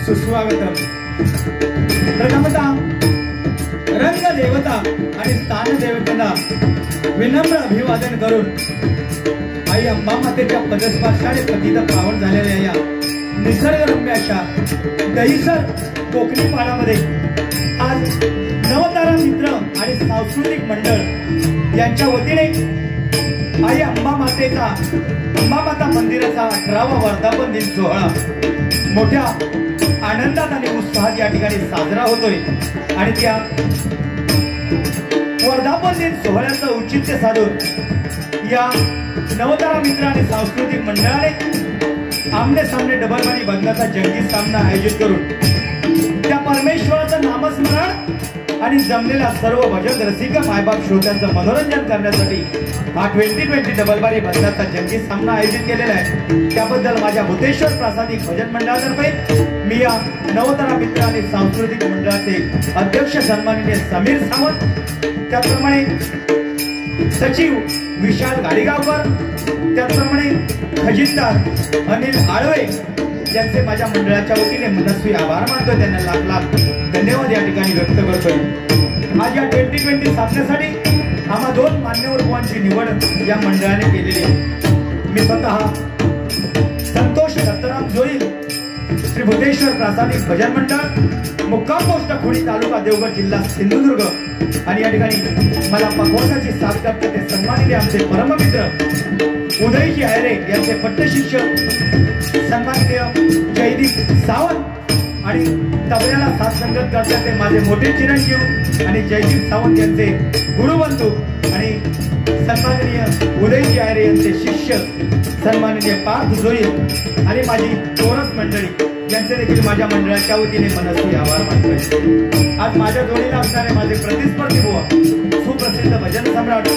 सुस्वागतम. प्रथमतः रंग देवता आणि स्थान देवतेला विनम्र अभिवादन करून आई अंबा मातेच्या पदस्पर्शाने पतित पावन झालेल्या या निसर्गरम्य अशा दहिसर कोकणी पाडामध्ये आज नवतारा मित्र आणि सांस्कृतिक मंडळ यांच्या वतीने आई अंबा माते मातेचा अंबामाता मंदिराचा 18वा वर्धापन दिन सोहळा मोठ्या आनंदात आणि उत्साहात या ठिकाणी साजरा होतोय आणि त्या वर्धापन दिन सोहळ्याचं औचित्य साधून या नवतारा मित्र आणि सांस्कृतिक मंडळाने आमने सामने डबलबारी बंधाचा जंगी सामना आयोजित करून त्या परमेश्वराचं नामस्मरण आणि जमलेल्या सर्व भजन रसिक मायबाप श्रोत्यांचं मनोरंजन करण्यासाठी हा 2020 डबलबारी बंधाचा जंगी सामना आयोजित केलेला आहे। त्याबद्दल माझ्या भूतेश्वर प्रासादिक भजन मंडळातर्फे मी या नवतारा मित्र आणि सांस्कृतिक मंडळाचे अध्यक्ष सन्माननीय समीर सावंत, त्याचप्रमाणे सचिव विशाल गाडीगावकर, त्याचप्रमाणे खजिनदार अनिल आळवे यांचे माझ्या मंडळाच्या वतीने मनस्वी आभार मानतोय। त्यांना लाख लाख धन्यवाद या ठिकाणी व्यक्त करतोय। आज या 2020 सामन्यासाठी आम्हा 2 मान्यवर बुवांची निवड या मंडळाने केलेली आहे। मी स्वतः संतोष दत्तराम जोईल, श्री भूतेश्वर प्रासादिक भजन मंडळ, मुक्काम पोस्ट खुडी, तालुका देवगड, जिल्हा सिंधुदुर्ग आणि या ठिकाणी मला पकवासाची साथ करते ते सन्माननीय आमचे परममित्र उदयजी आयरे यांचे पट्टशिष्य सन्माननीय जयदीप सावंत आणि तबल्याला साथ संगत करतात ते माझे मोठे चिरंजीव आणि जयदीप सावंत यांचे गुरुबंधू आणि सन्माननीय उदयजी आयरे यांचे शिष्य सन्माननीय पार्थ जोईल आणि माझी कोरस मंडळी यांचे देखील माझ्या मंडळाच्या वतीने मनस्वी आभार मानतोय। आज माझ्या जोडीला असणारे माझे प्रतिस्पर्धी बुवा सुप्रसिद्ध भजन सम्राट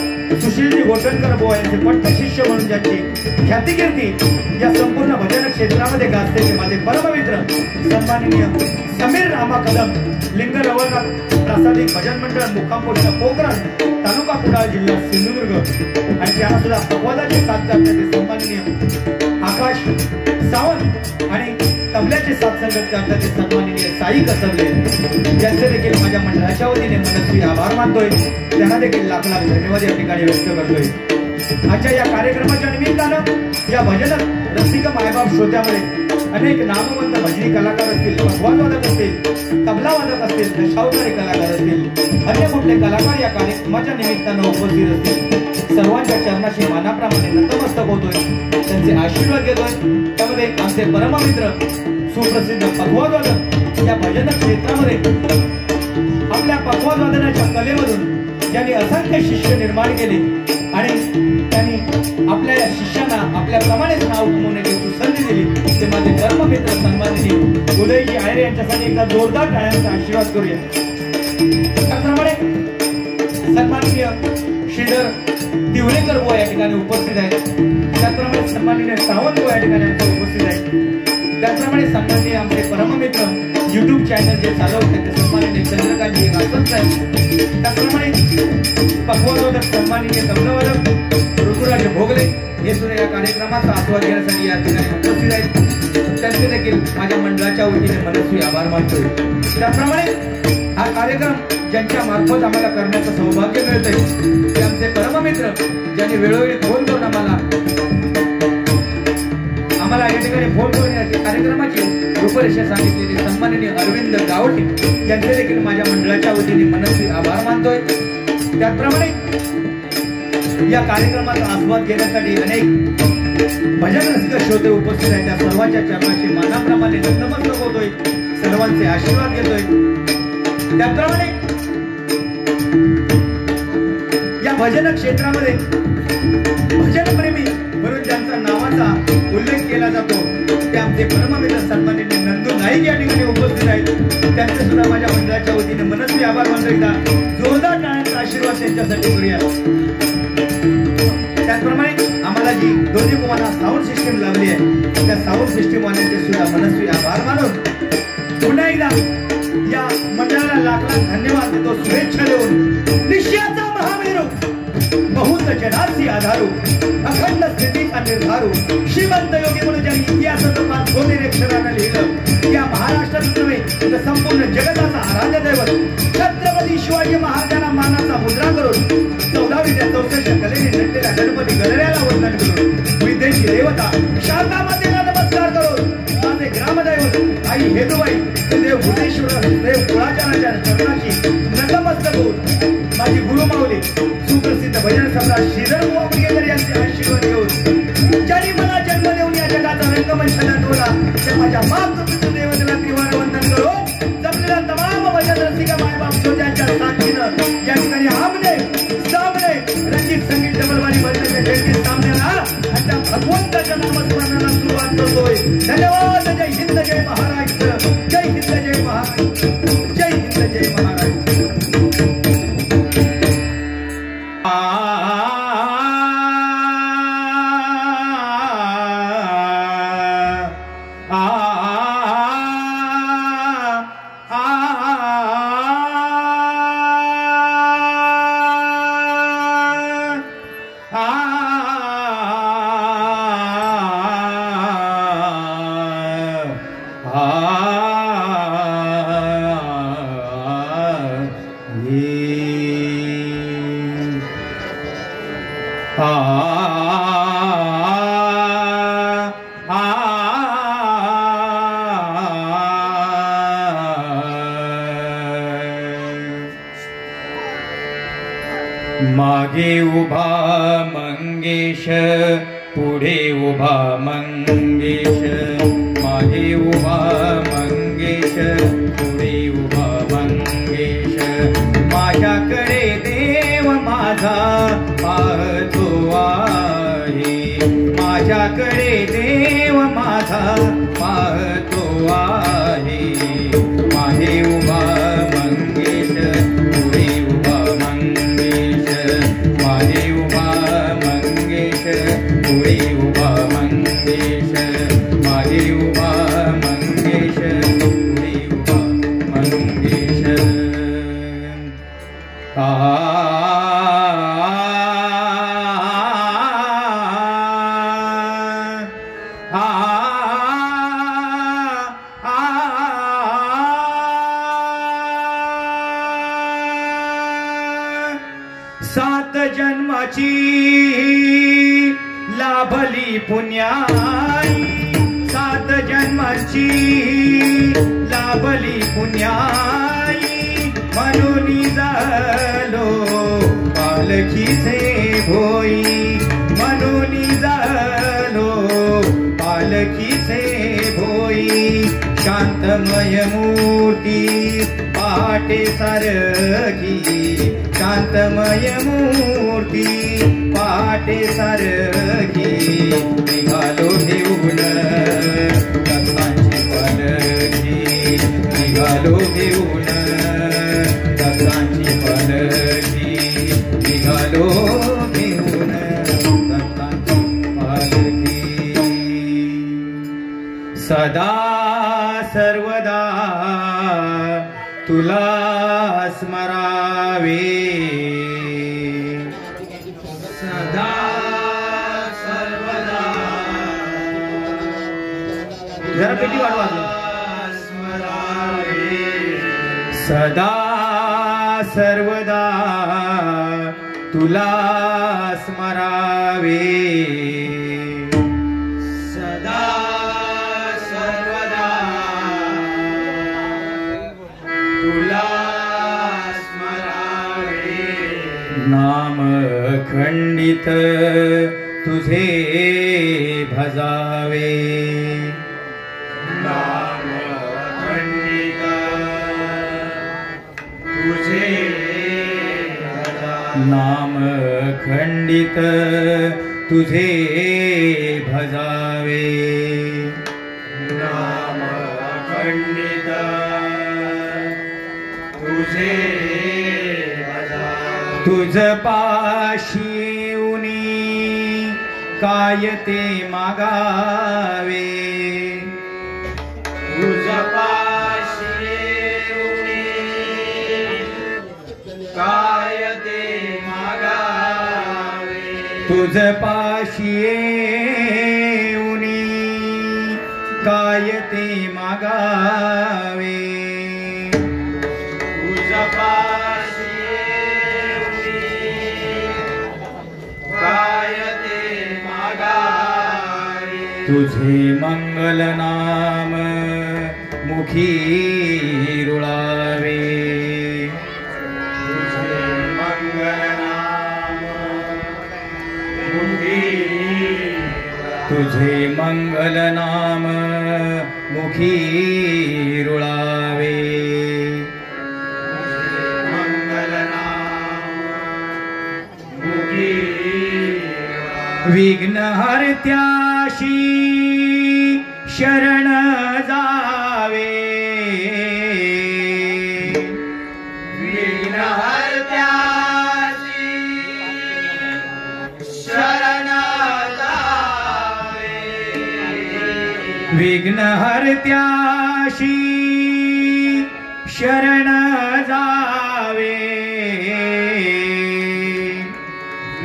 सुशीलजी गोटणकर बुवा यांचे पट्ट शिष्य म्हणून ज्यांची ख्यातिकीर्ती या संपूर्ण भजन क्षेत्रामध्ये गाजते ते माझे परममित्र सन्माननीय समीर रामा कदम, लिंग रवळनाथ प्रासादिक भजन मंडळ, मुक्काम पोस्ट पोखरण, तालुका कुडाळ, जिल्हा सिंधुदुर्ग आणि त्यांना सुद्धा पकवादाची साथ करण्याचे सन्माननीय आकाश सावंत आणि तबल्याचे साथ संगत करतात ते सन्माननीय साई कसबले यांचे देखील माझ्या मंडळाच्या वतीने मनस्वी आभार मानतोय। त्यांना देखील लाख लाख धन्यवाद या ठिकाणी व्यक्त करतोय। आजच्या या कार्यक्रमाच्या निमित्तानं या भजन रसिक मायबाप श्रोत्यामध्ये अनेक नामवंत भजनी कलाकार असतील, पकवान वादक असतील, तबला वादक असतील, दशावतारी कलाकार असतील, अन्य कुठले कलाकार या कार्यक्रमाच्या निमित्तानं उपस्थित असतील। सर्वांच्या चरणाशी मानाप्रमाणे नतमस्तक होतोय, त्यांचे आशीर्वाद घेतोय। त्यामध्ये आमचे परममित्र सुप्रसिद्ध पकवान वादक या भजन क्षेत्रामध्ये आपल्या पकवान वादनाच्या कलेमधून ज्यांनी असंख्य शिष्य निर्माण केले आणि त्यांनी आपल्या या शिष्यांना आपल्याप्रमाणेच नाव कमवण्याची सुसंधी दिली ते माझे परममित्र सन्माननीय उदयजी आयरे यांच्यासाठी एकदा जोरदार टाळ्यांचा आशीर्वाद करूया। त्याप्रमाणे सन्माननीय श्रीधर तिवरेकर बुवा या ठिकाणी उपस्थित आहेत, त्याचप्रमाणे सन्माननीय सावंत बुवा या ठिकाणी उपस्थित आहेत, त्याचप्रमाणे सन्माननीय आमचे परममित्र YouTube चॅनल जे चालवते ते सन्माननीय चंद्रकांतजी गासत साहेब, त्याचप्रमाणे पकवानवादक सन्माननीय तबलावादक ऋतुराज भोगले हे सुद्धा या कार्यक्रमाचा आस्वाद घेण्यासाठी या ठिकाणी उपस्थित आहेत। त्यांचे देखील माझ्या मंडळाच्या वतीने मनस्वी आभार मानतोय। त्याप्रमाणे हा कार्यक्रम ज्यांच्या मार्फत आम्हाला करण्याचं सौभाग्य मिळतंय ते आमचे परममित्र ज्यांनी वेळोवेळी फोन करून आम्हाला या ठिकाणी फोन करून या कार्यक्रमाची रूपरेषा सांगितलेली सन्माननीय अरविंद गावटे यांचे देखील माझ्या मंडळाच्या वतीने मनस्वी आभार मानतोय। त्याचप्रमाणे या कार्यक्रमाचा आस्वाद घेण्यासाठी अनेक भजन रसिक श्रोते उपस्थित आहेत, त्या सर्वांच्या चरणाशी मानाप्रमाणे नतमस्तक होतोय, सर्वांचे आशीर्वाद घेतोय। त्याचप्रमाणे या भजन क्षेत्रामध्ये भजन प्रेमी म्हणून ज्यांचा नावाचा उल्लेख केला जातो ते आमचे परममित्र सन्माननीय नंदू नाईक या ठिकाणी उपस्थित आहेत, त्यांचे सुद्धा माझ्या मंडळाच्या वतीने मनस्वी आभार मानतो। एकदा जोरदार टाळ्यांचा आशीर्वाद त्यांच्यासाठी करूया। त्याचप्रमाणे आम्हाला जी दोन्ही बुवांना साऊंड सिस्टीम लावली आहे त्या साऊंड सिस्टीम वाल्यांचे सुद्धा मनस्वी आभार मानून पुन्हा एकदा या मंडळाला लाख लाख धन्यवाद देतो, शुभेच्छा देऊन निश्चयाचा महामेरू बहुत जनासी आधारू अखंड स्थितीचा निर्धारू श्रीमंत योगी म्हणून ज्यांनी इतिहासाचं पान सोनेरेक्षरानं लिहिलं या महाराष्ट्रात नव्हे तर संपूर्ण जगताचा आराध्य दैवत छत्रपती शिवाजी महाराजांना मानाचा मुद्रा करून 14वी ते 64 कलेने नटलेल्या गणपती गणरायाला वंदन करून विदेशी देवता शारदा मातेला नमस्कार करून माझे ग्रामदैवत आई हेदुबाई देव भूतेश्वर देव कुळाचार्याच्या चरणाशी नतमस्तक होऊन माझी गुरुमाऊली सुप्रसिद्ध भजन सम्राट श्रीधर बुवा यांचे आशीर्वाद घेऊन मंचला डोला ते माझ्या मात पितृ देवतेला त्रिवार वंदन करो जमलेल्या तमाम भजन रसिका मायबाप जोजांच्या साथीनं या ठिकाणी आमने सामने रंगीत संगीत डबलवारी भजनाच्या भेटीत सामन्याला आणि त्या भगवंताच्या नामस्मरणाला सुरुवात करतोय. धन्यवाद. जय हिंद जय महाराष्ट्र. जय हिंद जय महाराष्ट्र. जय हिंद जय महाराष्ट्र. मागे उभा मंगेश पुढे उभा मंगेश मागे उभा मंगेश पुढे उभा मंगेश माझ्याकडे देव माझा पाहतो आहे माझ्याकडे देव माझा पाहतो आहे मागे उभा मंगेश पुढे उभा मंगेश मागे उभा मंगेश पुढे उभा मंगेश मागे उभा मंगेश पुढे उभा मंगेश सात जन्माची लाभली पुण्याई सात जन्माची लाभली पुण्याई म्हणून झालो पालखीचे भोई म्हणून झालो पालखीचे भोई शांतमय मूर्ती पहाटे सारखी शांतमय मूर्ती पहाटे सारखी निघालो घेऊन दत्तांची पालखी निघालो घेऊन दत्तांची पालखी निघालो घेऊन दत्तांची पालखी सदा सर्वदा तुला स्मरावे सदा सर्वदा जरा पेटी वाढवा स्मरावे सदा सर्वदा तुला स्मरावे सदा सर्वदा तुला नाम खंडित तुझे भजावे नाम खंडित तुझे नाम खंडित तुझे भजावे नाम खंडित तुझे तुझ पाशी येऊनी काय ते मागावे तुझ पाशी येऊनी काय ते मागावे तुझ पाशी येऊनी काय ते मागावे तुझ पाशी तुझे मंगल नाम मुखी रुळावे तुझे मंगल नाम मुखी तुझे मंगल नाम मुखी रुळावे मंगल नाम मुखी विघ्न हरत्याशी शरण जावे विघ्न हरत्याशी शरण जावे विघ्न हरत्याशी शरण जावे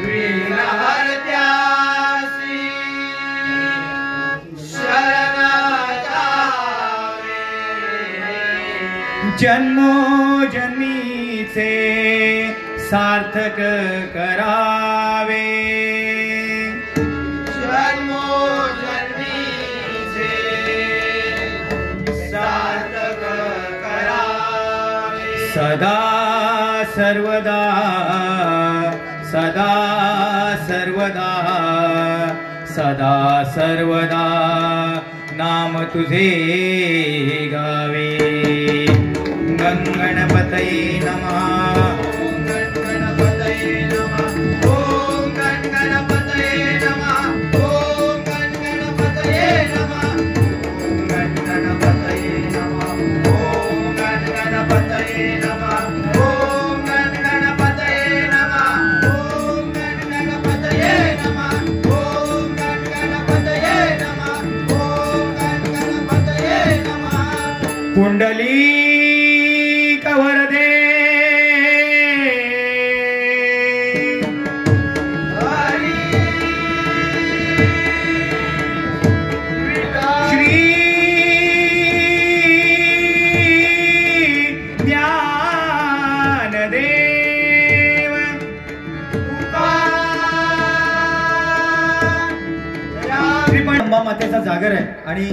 विघ्न हरत्याशी शरण जावे जन्मोजन्मीचे सार्थक करावे जन्मोजन्मीचे सार्थक करावे सदा सर्वदा सदा सर्वदा सदा सर्वदा नाम तुझे गावे गणपतये नमः गणपतये नमः ओम गणपतये नमः ओम गणपतये नमः गणपतये नमः ओम गणपतये नमः ओम गणपतये नमः ओम गणपतये नमः ओम गणपतये नमः ओम गणपतये नमः कुंडली वरदे श्री ज्ञानदेव श्रीपण अंबा मातेचा जागर आहे आणि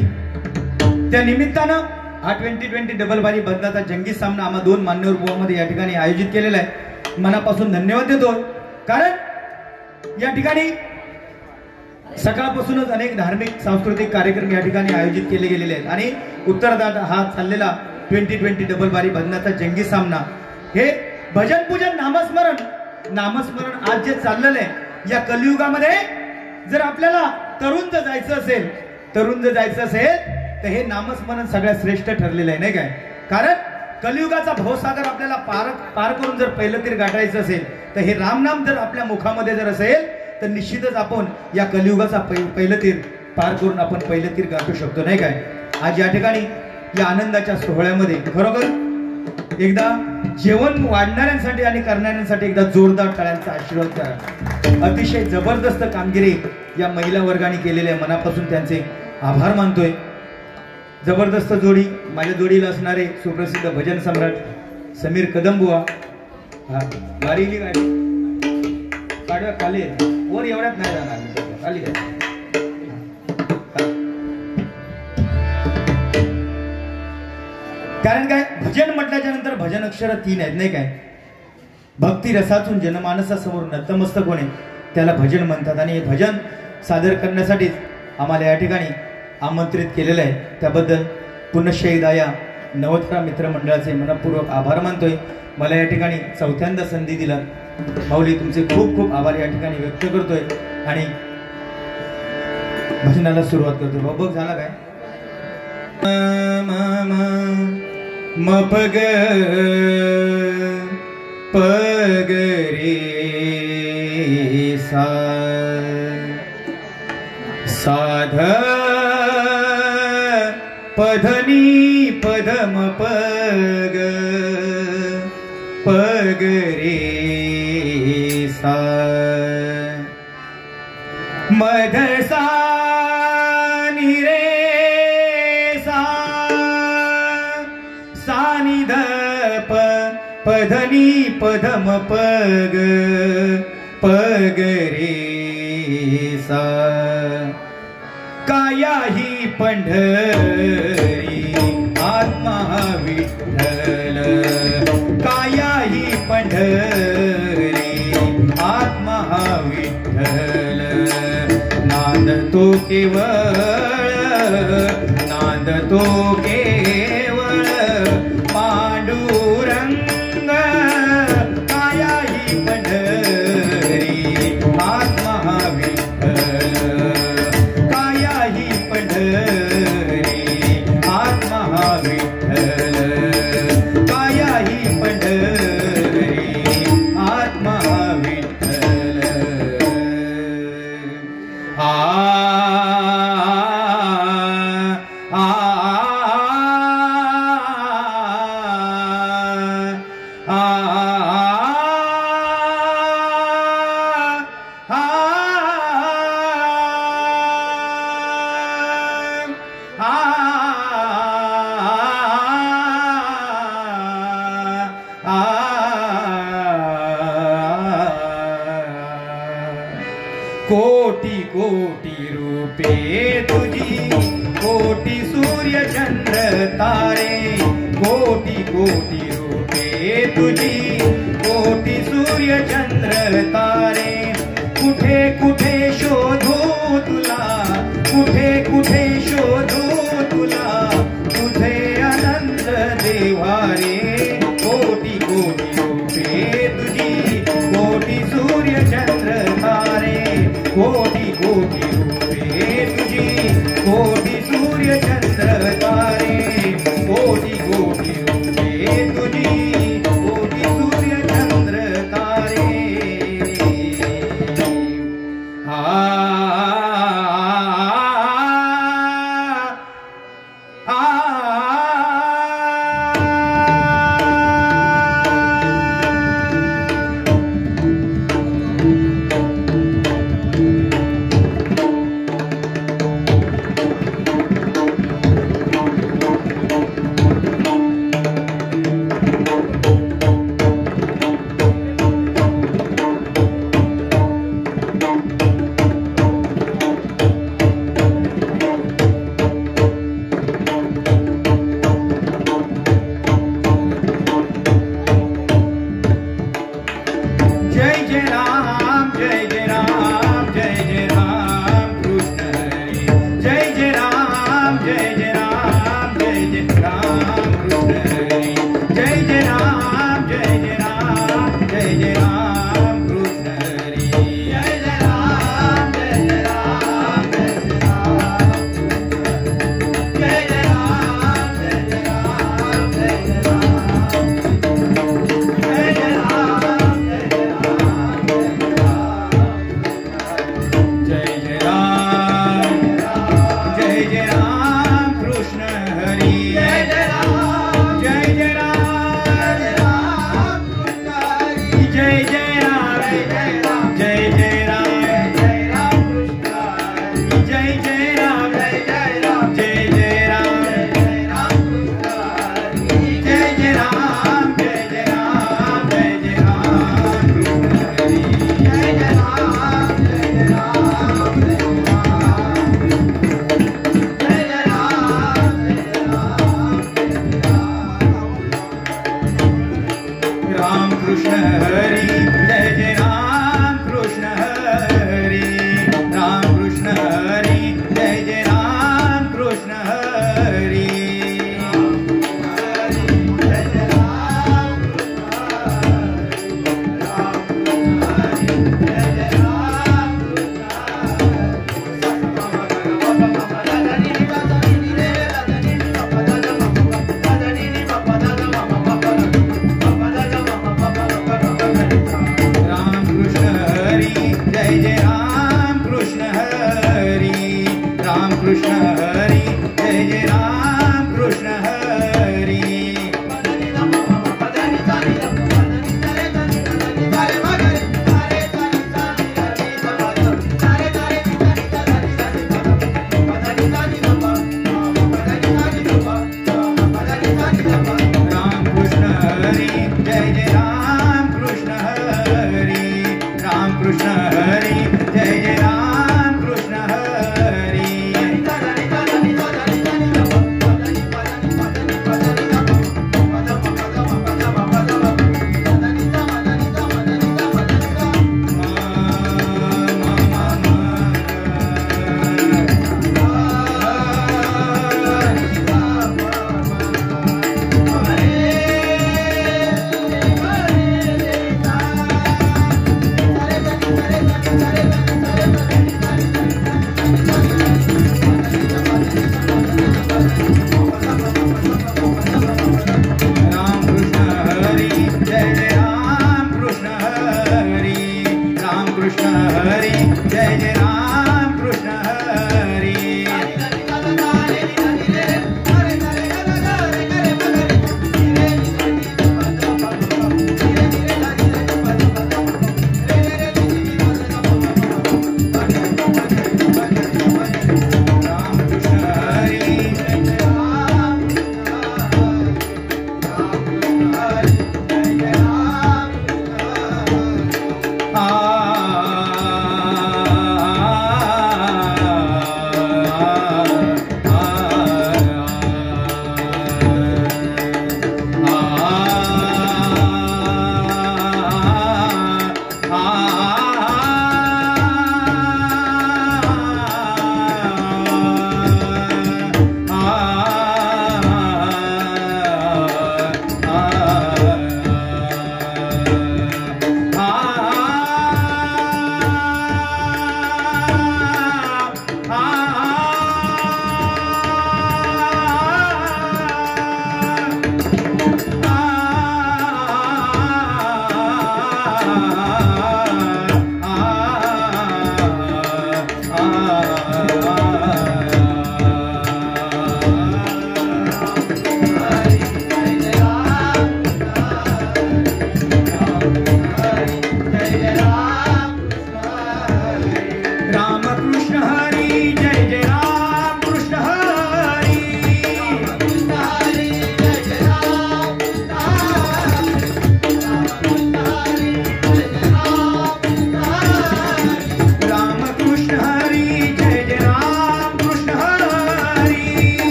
त्या निमित्तानं हा 2020 डबल बारी बदलाचा जंगी सामना आम्हा दोन मान्यवर बुवामध्ये या ठिकाणी आयोजित केलेला आहे मनापासून धन्यवाद देतो कारण या ठिकाणी सकाळपासूनच अनेक धार्मिक सांस्कृतिक कार्यक्रम या ठिकाणी आयोजित केले गेलेले आहेत आणि उत्तरार्धात हा चाललेला 2020 डबल बारी बदलाचा जंगी सामना हे भजन पूजन नामस्मरण आज जे चाललेलं आहे या कलियुगामध्ये जर आपल्याला तरुण जर जायचं असेल तर हे नामस्मरण सगळ्यात श्रेष्ठ ठरलेलं आहे नाही काय कारण कलियुगाचा भवसागर आपल्याला पार करून जर पहिलं तीर गाठायचं असेल तर हे रामनाम जर आपल्या मुखामध्ये जर असेल तर निश्चितच आपण या कलियुगाचा पहिलं तीर पार करून आपण पहिलं तीर गाठू शकतो नाही काय आज या ठिकाणी या आनंदाच्या सोहळ्यामध्ये खरोखर एकदा जेवण वाढणाऱ्यांसाठी आणि करणाऱ्यांसाठी एकदा जोरदार टाळ्यांचा आशीर्वाद करा अतिशय जबरदस्त कामगिरी या महिला वर्गाने केलेल्या मनापासून त्यांचे आभार मानतोय जबरदस्त जोडी माझ्या जोडीला असणारे सुप्रसिद्ध भजन सम्राट समीर कदमबुवा गाडीली गाडी काढवा खाली वर एवढ्यात नाही जाणार खाली कारण काय भजन म्हटल्याच्या नंतर भजन अक्षर 3 आहेत नाही काय भक्ती रसातून जनमानसासमोर नतमस्तक होणे त्याला भजन म्हणतात आणि हे भजन सादर करण्यासाठीच आम्हाला या ठिकाणी आमंत्रित केलेलं आहे त्याबद्दल पुनश्च एकदा या नवथरा मित्र मंडळाचे मनपूर्वक आभार मानतोय मला या ठिकाणी चौथ्यांदा संधी दिला माऊली तुमचे खूप खूप आभार या ठिकाणी व्यक्त करतोय आणि भजनाला सुरुवात करतोय बघ झाला काय मपग पगरे सा साध पधनी पदम पग पगरे सा मधसा निरे सा सानिध पधनी पदम पग पगरे सा काया ही पंढरी आत्मा विठ्ठल काया ही पंढरी आत्मा विठ्ठल नाद तो केवळ नांदतो केवळ पांडुरंग काया ही पंढरी आत्मा विठ्ठल काया ही पंढरी आत्मा विठ्ठल काया ही पंढरी आत्मा विठ्ठल आ कोटी कोटी रूपे तुझी कोटी सूर्य चंद्र तारे कोटी कोटी रूपे तुझी कोटी सूर्य चंद्र तारे कुठे कुठे शोधू तुला कुठे कुठे शोधू तुला तुझे अनंत देवारे कोटी कोटी रूपे तुझी कोटी सूर्य चंद्र तारे कोटी कोटी रूपे तुझी कोटी सूर्य चंद्र तारे कोटी कोटी रूपे तुझी कोटी सूर्य चंद्र तारे आ कृष्ण हरी जय जय राम कृष्ण हरी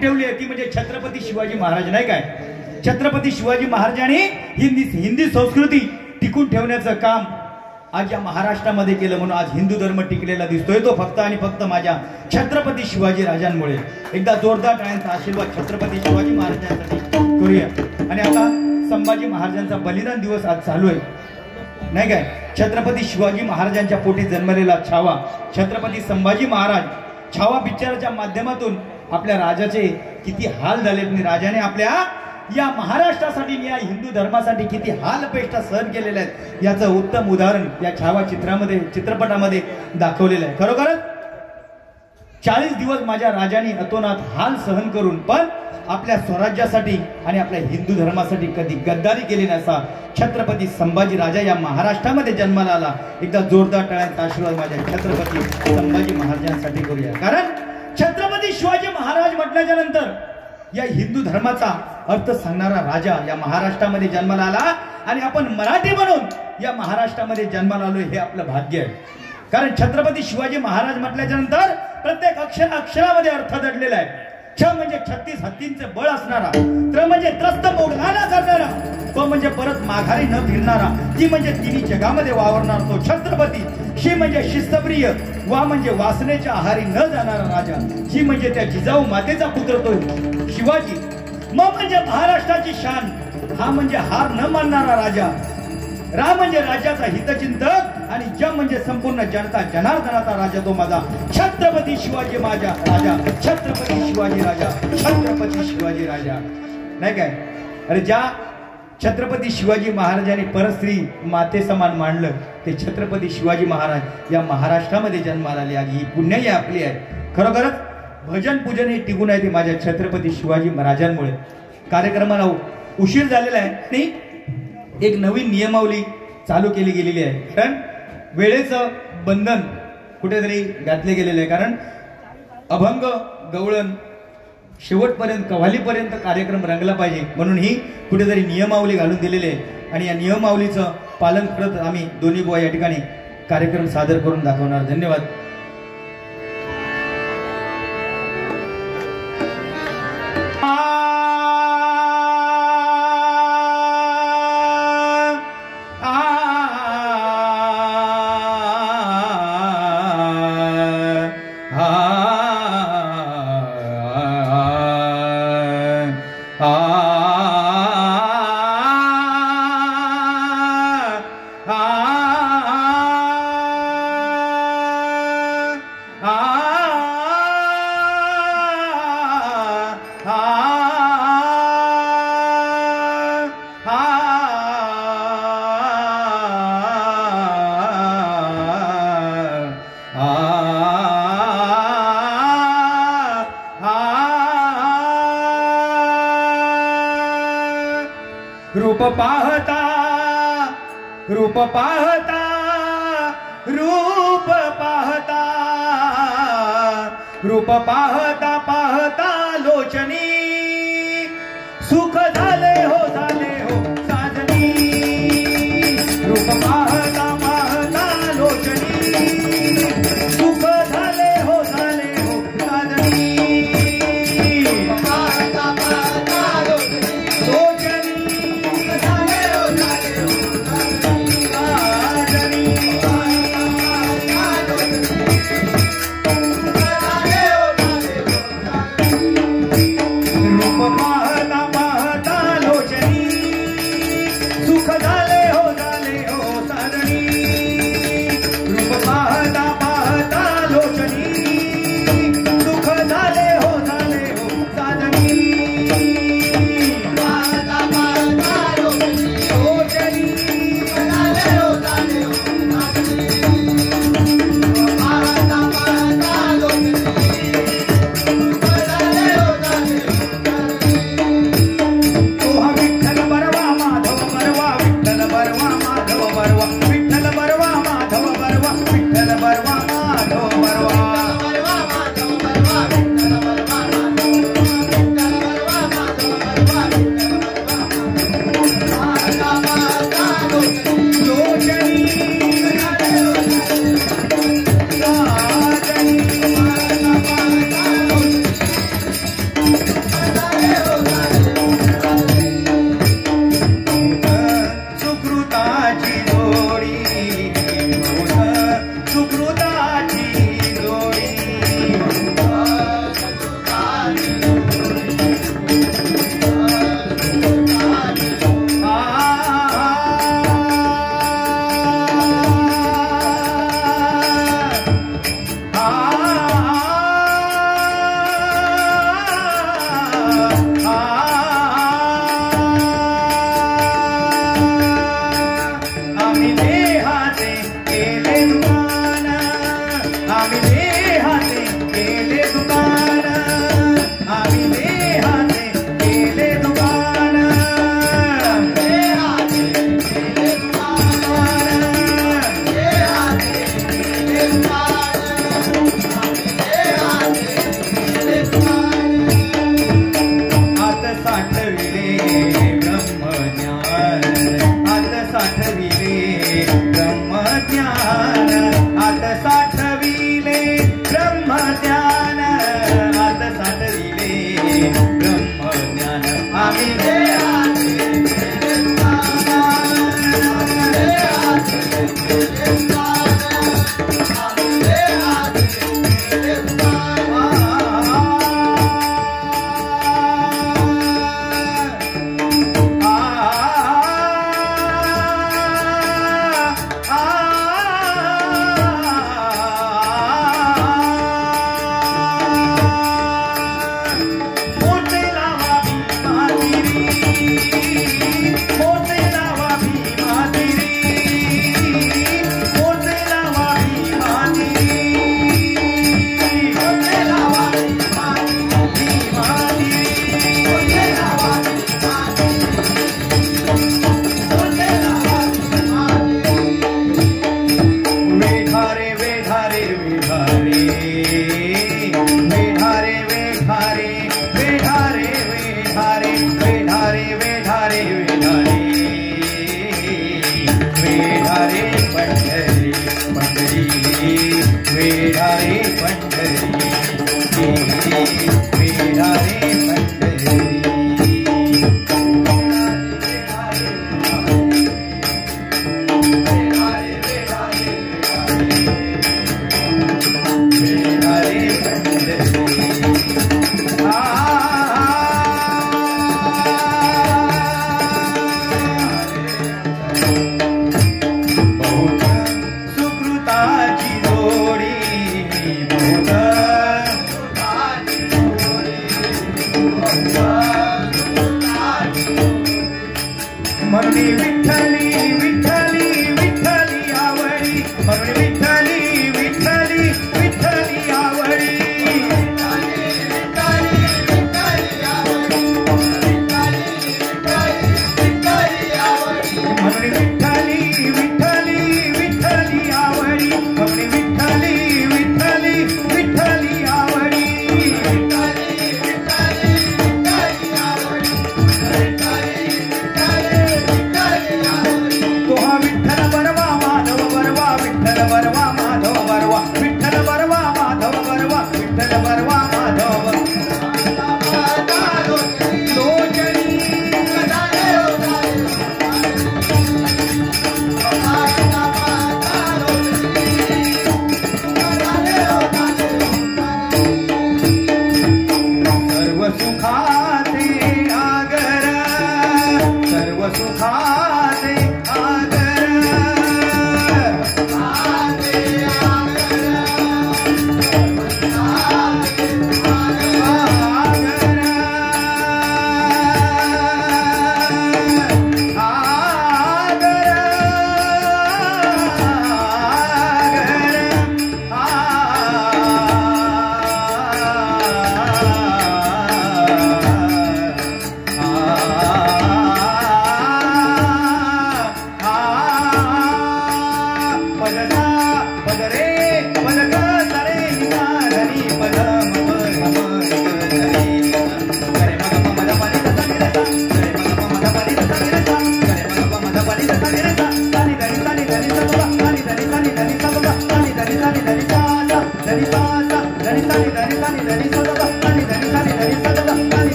ठेवली ती म्हणजे छत्रपती शिवाजी महाराज नाही काय. छत्रपती शिवाजी महाराजांनी हिंदी संस्कृती टिकून ठेवण्याचं काम आज या महाराष्ट्रामध्ये केलं. म्हणून आज हिंदू धर्म टिकलेला दिसतोय तो फक्त आणि फक्त माझ्या छत्रपती शिवाजी राजांमुळे. एकदा जोरदार टाळ्यांचा आशीर्वाद छत्रपती शिवाजी महाराजांसाठी करूया. आणि आता संभाजी महाराजांचा बलिदान दिवस आज चालू आहे नाही काय. छत्रपती शिवाजी महाराजांच्या पोटी जन्मलेला छावा छत्रपती संभाजी महाराज छावा पिक्चरच्या माध्यमातून आपल्या राजाचे किती हाल झालेत आणि राजाने आपल्या या महाराष्ट्रासाठी या हिंदू धर्मासाठी किती हाल अपेक्षा सहन केलेल्या आहेत याचं उत्तम उदाहरण या छावा चित्रपटामध्ये दाखवलेलं आहे. खरोखरच 40 दिवस माझ्या राजाने अतोनात हाल सहन करून पण आपल्या स्वराज्यासाठी आणि आपल्या हिंदू धर्मासाठी कधी गद्दारी केली नसा छत्रपती संभाजी राजा या महाराष्ट्रामध्ये जन्माला आला. एकदा जोरदार टाळ्यांचा आशीर्वाद माझ्या छत्रपती संभाजी महाराजांसाठी करूया. कारण छत्रपती शिवाजी महाराज म्हटल्याच्या नंतर या हिंदू धर्माचा अर्थ सांगणारा राजा या महाराष्ट्रामध्ये जन्माला आला आणि आपण मराठी म्हणून या महाराष्ट्रामध्ये जन्माला आलोय हे आपलं भाग्य आहे. कारण छत्रपती शिवाजी महाराज म्हटल्याच्या नंतर प्रत्येक अक्षरामध्ये अर्थ दडलेला आहे. छ म्हणजे 36 हत्तींचे बळ असणारा, त्र म्हणजे त्रस्त मोडगाणा करणारा, प म्हणजे परत माघारी न फिरणारा, ती म्हणजे तिन्ही जगामध्ये वावरणार तो छत्रपती, शी म्हणजे शिस्तप्रिय, वा म्हणजे वासनेच्या आहारी न जाणारा राजा, जी म्हणजे त्या जिजाऊ मातेचा पुत्र तो शिवाजी, म म्हणजे महाराष्ट्राची शान, हा म्हणजे हार न मानणारा राजा, रा म्हणजे राज्याचा हितचिंतक आणि ज म्हणजे संपूर्ण जनता जनार्दनाचा राजा तो माझा छत्रपती शिवाजी माझा राजा, छत्रपती शिवाजी राजा, छत्रपती शिवाजी राजा नाही काय. अरे ज्या छत्रपती शिवाजी महाराजांनी परस्त्री माते समान मांडलं ते छत्रपती शिवाजी महाराज या महाराष्ट्रामध्ये जन्माला आले. आज ही पुण्याई आपली आहे. खरोखरच भजन पूजन हे टिकून आहे ते माझ्या छत्रपती शिवाजी महाराजांमुळे. कार्यक्रमाला उशीर झालेला आहे आणि एक नवीन नियमावली चालू केली गेलेली आहे. कारण वेळेचं बंधन कुठेतरी घातले गेलेलं आहे. कारण अभंग गवळण शेवटपर्यंत कव्हालीपर्यंत कार्यक्रम रंगला पाहिजे म्हणून ही कुठेतरी नियमावली घालून दिलेली आहे. आणि या नियमावलीचं पालन करत आम्ही दोन्ही बुवा या ठिकाणी कार्यक्रम सादर करून दाखवणार. धन्यवाद. रूप पाहता रूप पाहता रूप पाहता रूप पाहता पाहता लोचनी सुख झाले हो साजनी. रूप पाहता पाहता लोचनी सुख झाले हो साजनी. पाहता पाहता लोचनी रूप पाहता साठविले ब्रह्मज्ञान आत साठविले ब्रह्मज्ञान आत साठविले ब्रह्मज्ञान आत साठविले ब्रह्मज्ञान आम्ही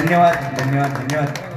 धन्यवाद धन्यवाद धन्यवाद.